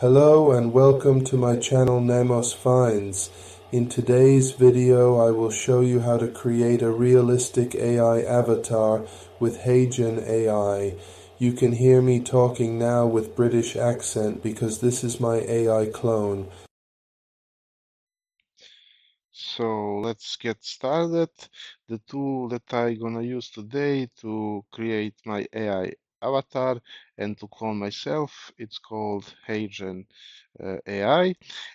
Hello and welcome to my channel Nemos Finds. In today's video I will show you how to create a realistic AI avatar with HeyGen AI. You can hear me talking now with British accent because this is my AI clone. So let's get started. The tool that I'm gonna use today to create my AI avatar and to clone myself, it's called HeyGen AI,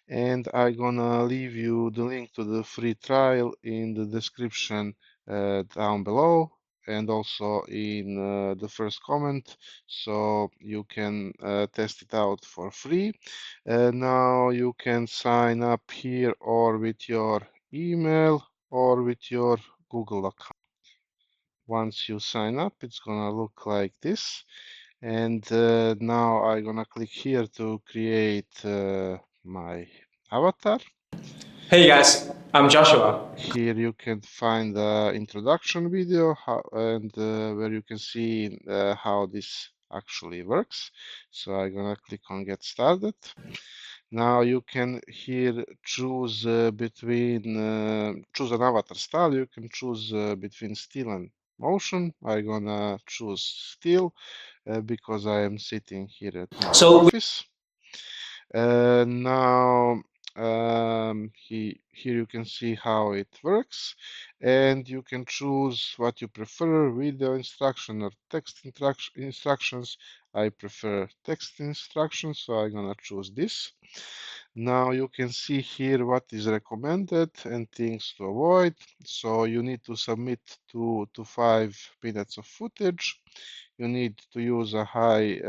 and I'm gonna leave you the link to the free trial in the description down below and also in the first comment, so you can test it out for free. Now you can sign up here or with your email or with your Google account. Once you sign up, it's gonna look like this. And now I'm gonna click here to create my avatar. Hey guys, I'm Joshua. Here you can find the introduction video and where you can see how this actually works. So I'm gonna click on get started. Now you can here choose choose an avatar style. You can choose between still and motion. I'm gonna choose still because I am sitting here at my So office. Now here you can see how it works, and you can choose what you prefer, video instruction or text instructions. I prefer text instructions, so I'm gonna choose this. Now you can see here what is recommended and things to avoid. So you need to submit 2 to 5 minutes of footage. You need to use a high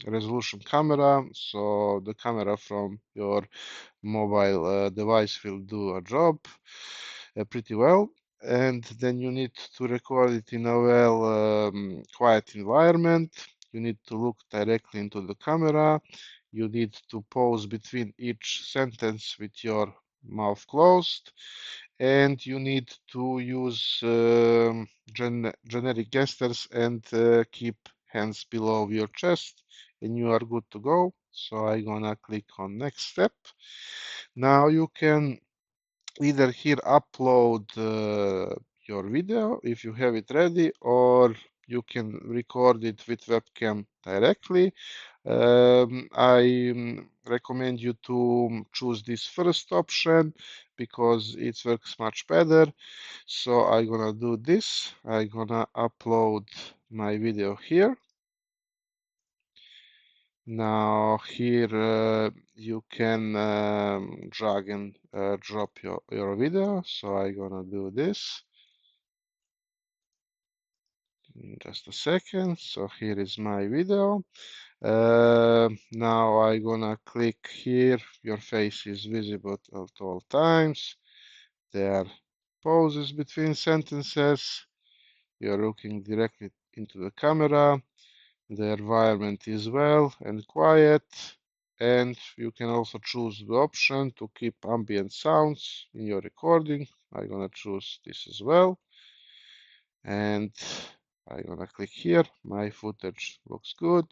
resolution camera, so the camera from your mobile device will do a job pretty well. And then you need to record it in a quiet environment. You need to look directly into the camera. You need to pause between each sentence with your mouth closed, and you need to use generic gestures and keep hands below your chest, and you are good to go. So I'm gonna click on next step. Now you can either here upload your video if you have it ready, or you can record it with webcam directly. I recommend you to choose this first option because it works much better. So I'm gonna do this. I'm gonna upload my video here. Now here you can drag and drop your video. So I'm gonna do this. In just a second. So here is my video. Now I'm gonna click here. Your face is visible at all times. There are pauses between sentences. You're looking directly into the camera. The environment is well and quiet. And you can also choose the option to keep ambient sounds in your recording. I'm gonna choose this as well. And I'm gonna click here. My footage looks good.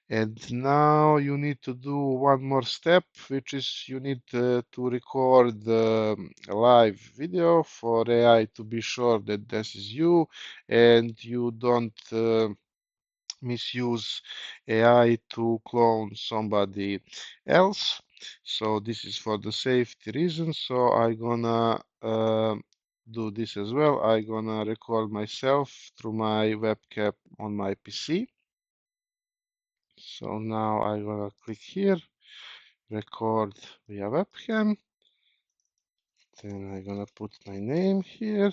And now you need to do one more step, which is you need to record a live video for AI to be sure that this is you and you don't misuse AI to clone somebody else. So this is for the safety reasons. So I'm gonna do this as well. I'm gonna record myself through my webcam on my PC. So now I'm gonna click here, record via webcam. Then I'm gonna put my name here.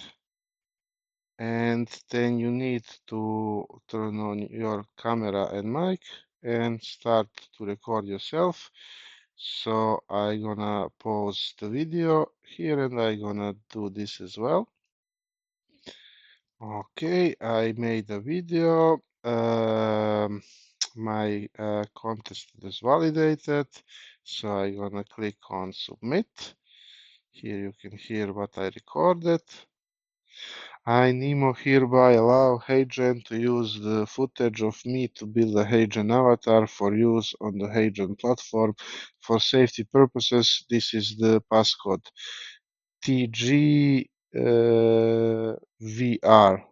And then you need to turn on your camera and mic and start to record yourself. So I'm gonna pause the video here and I'm gonna do this as well. Okay, I made a video. My contest is validated. So I'm gonna click on submit. Here you can hear what I recorded. I, Nemo, hereby allow HeyGen to use the footage of me to build a HeyGen avatar for use on the HeyGen platform. For safety purposes, this is the passcode TG VR.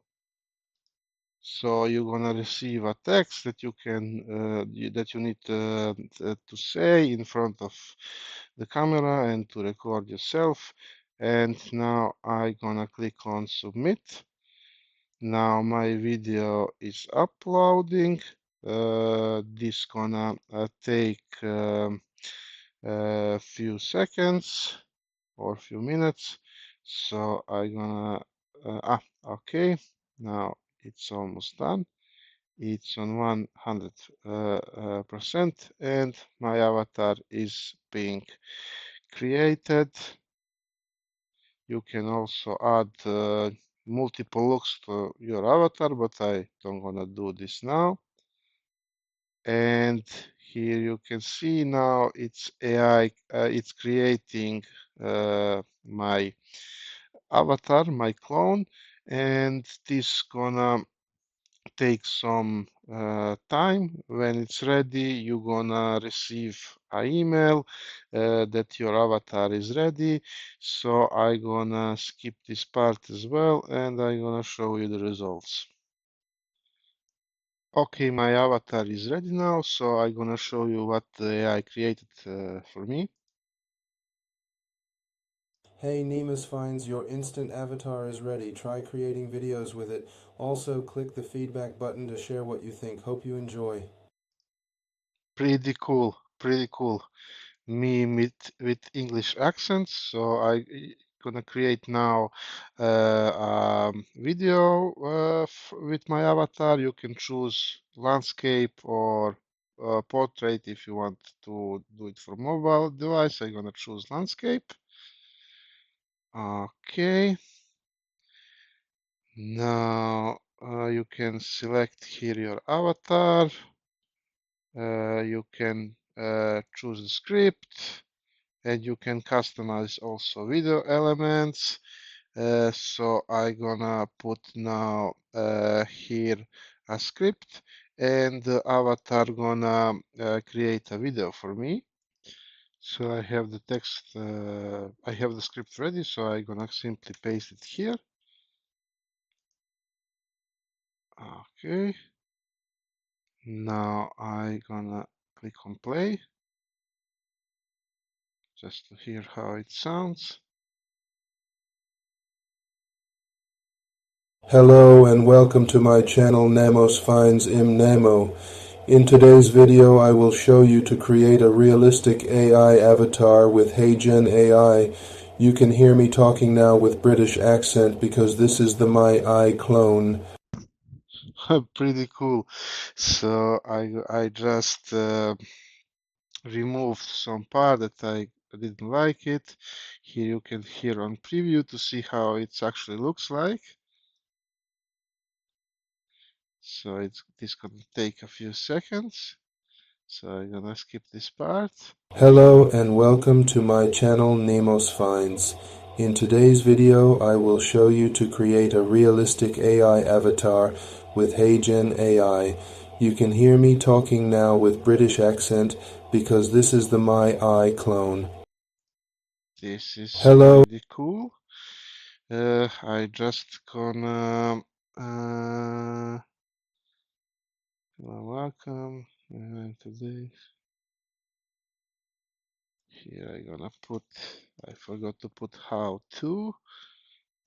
So you're gonna receive a text that you can that you need to say in front of the camera and to record yourself. And now I'm gonna click on submit. Now my video is uploading. This gonna take a few seconds or few minutes. So I'm gonna okay. Now it's almost done. It's on 100% and my avatar is being created. You can also add multiple looks to your avatar, but I don't wanna do this now. And here you can see now it's AI, it's creating my avatar, my clone, and this gonna take some time. When it's ready, you're gonna receive an email that your avatar is ready. So I'm gonna skip this part as well, and I'm gonna show you the results. Okay, my avatar is ready now, so I'm gonna show you what the AI created for me. Hey, Nemus finds your instant avatar is ready. Try creating videos with it. Also, click the feedback button to share what you think. Hope you enjoy. Pretty cool, pretty cool. Me with English accents. So gonna create now video with my avatar. You can choose landscape or portrait if you want to do it for mobile device. I'm gonna choose landscape. Okay. Now you can select here your avatar. You can choose the script and you can customize also video elements. So I'm gonna put now here a script and the avatar gonna create a video for me. So I have the text, I have the script ready, so I'm gonna simply paste it here. Okay. Now I'm gonna click on play just to hear how it sounds. Hello and welcome to my channel Nemos Finds Im Nemo. In today's video I will show you to create a realistic AI avatar with HeyGen AI. You can hear me talking now with British accent because this is the My Ai clone. Pretty cool. So I just removed some part that I didn't like it. Here you can hear on preview to see how it actually looks like. So this gonna take a few seconds. So I'm gonna skip this part. Hello and welcome to my channel Nemos Finds. In today's video I will show you to create a realistic AI avatar with HeyGen AI. You can hear me talking now with British accent because this is the My Ai clone. This is Hello. pretty cool. I just gonna welcome today. Here I'm gonna put, I forgot to put how to,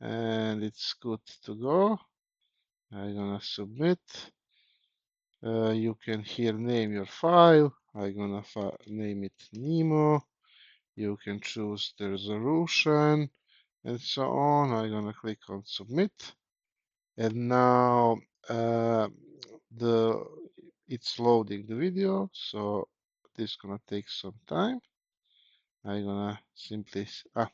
and it's good to go. I'm gonna submit. You can here name your file. I'm gonna name it Nemo. You can choose the resolution and so on. I'm gonna click on submit. And now the it's loading the video, so this is gonna take some time. I'm gonna simply oh,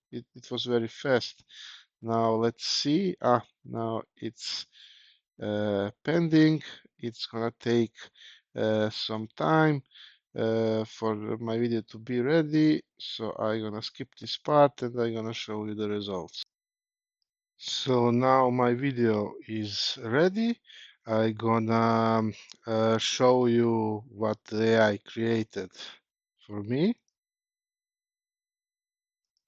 it was very fast. Now let's see. Now it's pending. It's gonna take some time for my video to be ready. So I'm gonna skip this part and I'm gonna show you the results. So now my video is ready. I gonna show you what the AI created for me.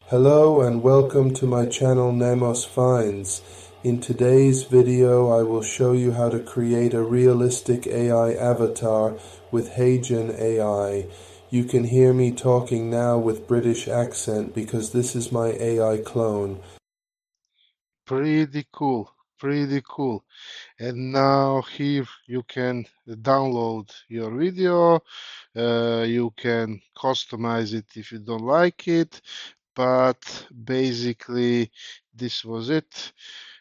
Hello and welcome to my channel Nemos Finds. In today's video I will show you how to create a realistic AI avatar with HeyGen AI. You can hear me talking now with British accent because this is my AI clone. Pretty cool, pretty cool. And now here you can download your video. You can customize it if you don't like it, but basically this was it.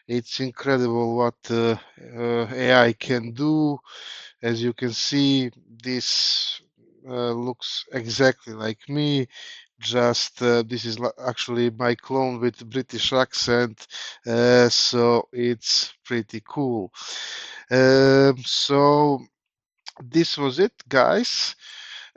It's incredible what AI can do. As you can see, this looks exactly like me. Just this is actually my clone with British accent, so it's pretty cool. So this was it, guys.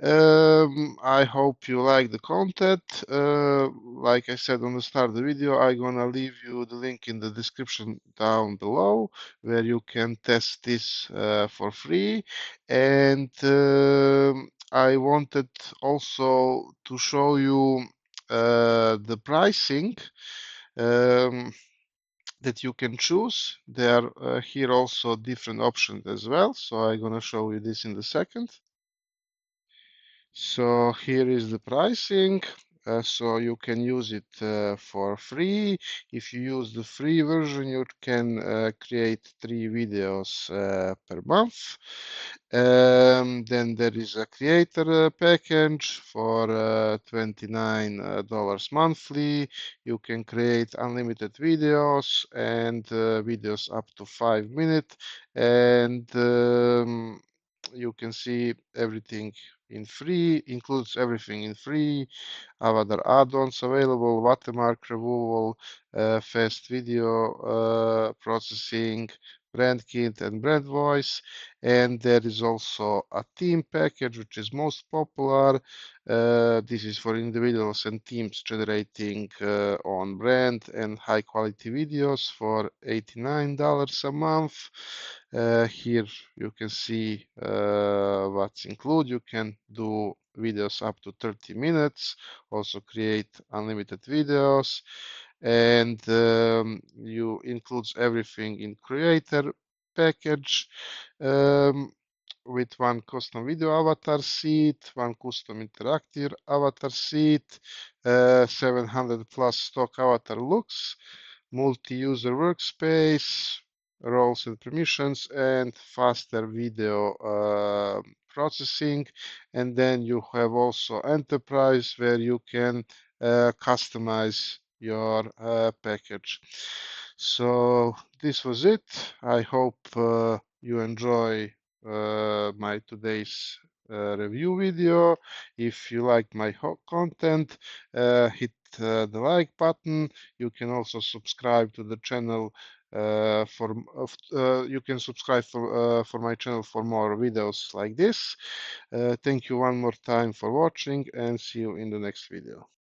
I hope you like the content. Like I said on the start of the video, I'm gonna leave you the link in the description down below where you can test this for free. And I wanted also to show you the pricing. Um, that you can choose. There are here also different options as well. So I'm gonna show you this in a second. So here is the pricing. So you can use it for free. If you use the free version, you can create 3 videos per month. Then there is a creator package for $29 monthly. You can create unlimited videos and videos up to 5 minutes. And you can see everything in free, includes everything in free, avatar add-ons available, watermark removal, fast video processing, brand kit and brand voice, and there is also a theme package which is most popular. This is for individuals and teams generating on brand and high quality videos for $89 a month. Here you can see what's included. You can do videos up to 30 minutes, also create unlimited videos, and you includes everything in creator package. Um, with one custom video avatar seat, one custom interactive avatar seat, 700 plus stock avatar looks, multi-user workspace, roles and permissions, and faster video processing. And then you have also enterprise where you can customize your package. So this was it. I hope you enjoy my today's review video. If you like my content, hit the like button. You can also subscribe to the channel you can subscribe for my channel for more videos like this. Thank you one more time for watching and see you in the next video.